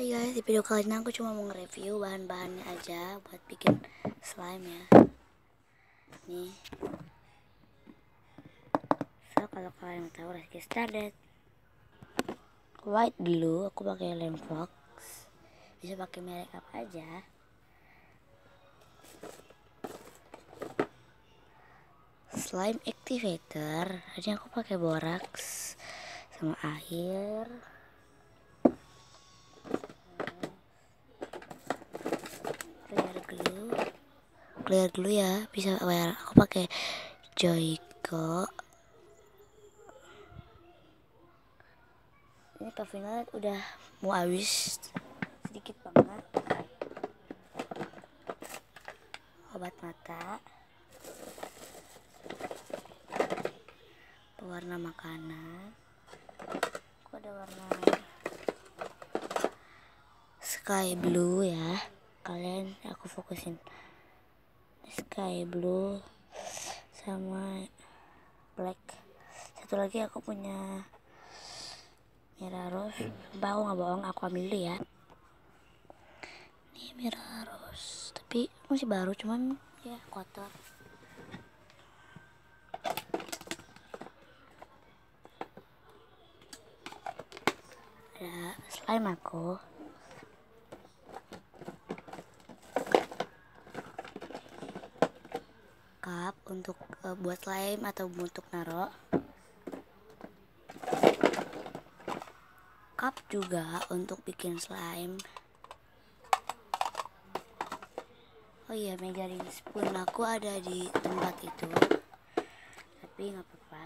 Oke guys, di video kali ini aku cuma mau nge-review bahan-bahannya aja buat bikin slime ya. Nih. So kalau kalian tahu, let's get started. White dulu, aku pakai lem fox. Bisa pakai merek apa aja. Slime activator, tadi aku pakai borax sama air. Clear dulu ya, bisa aku pakai Joico. Ini Pavina udah mau habis, sedikit banget. Obat mata, pewarna makanan. Aku ada warna sky blue ya, kalian aku fokusin sky blue sama black. Satu lagi aku punya merah rose, nggak bohong, aku ambil dulu ya. Ini merah rose, tapi masih baru, cuman ya kotor. Ada slime aku. Cup untuk buat slime atau untuk naro. Cup juga untuk bikin slime. Oh iya, measuring spoon aku ada di tempat itu, tapi nggak apa-apa.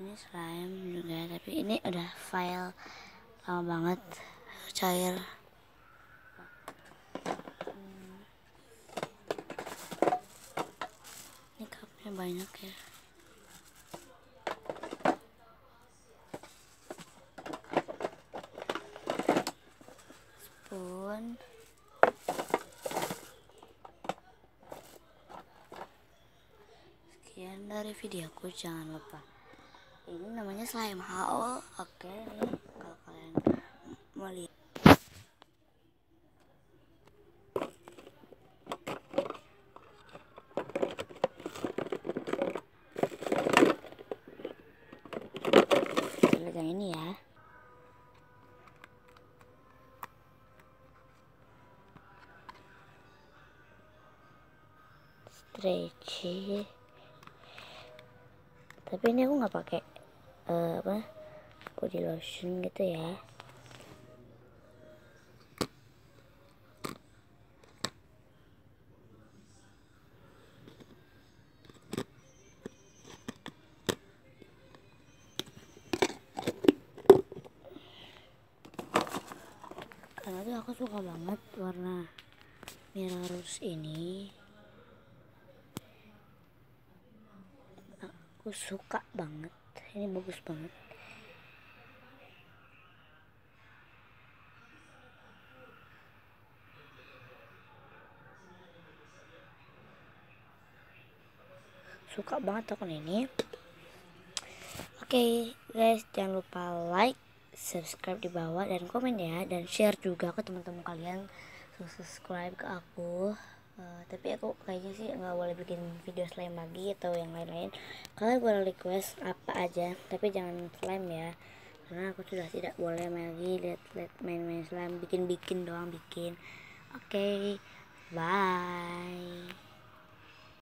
Ini slime juga, tapi ini udah file lama banget, cair. Ini cupnya banyak ya. Spoon. Sekian dari videoku, jangan lupa. Ini namanya slime haul. Oke nih, kalau kalian mau lihat. Lihat yang ini ya. Stretchy. Tapi ini aku nggak pakai body lotion gitu ya. Karena tuh aku suka banget warna merah rose ini. Aku suka banget, ini bagus banget. Suka banget akun ini. Oke guys, jangan lupa like, subscribe di bawah, dan komen ya, dan share juga ke teman-teman kalian. Subscribe ke aku. Tapi aku kayaknya sih nggak boleh bikin video slime lagi atau yang lain-lain. Kalian boleh request apa aja, tapi jangan slime ya, karena aku sudah tidak boleh lagi lihat main-main slime, bikin doang bikin. Oke, bye.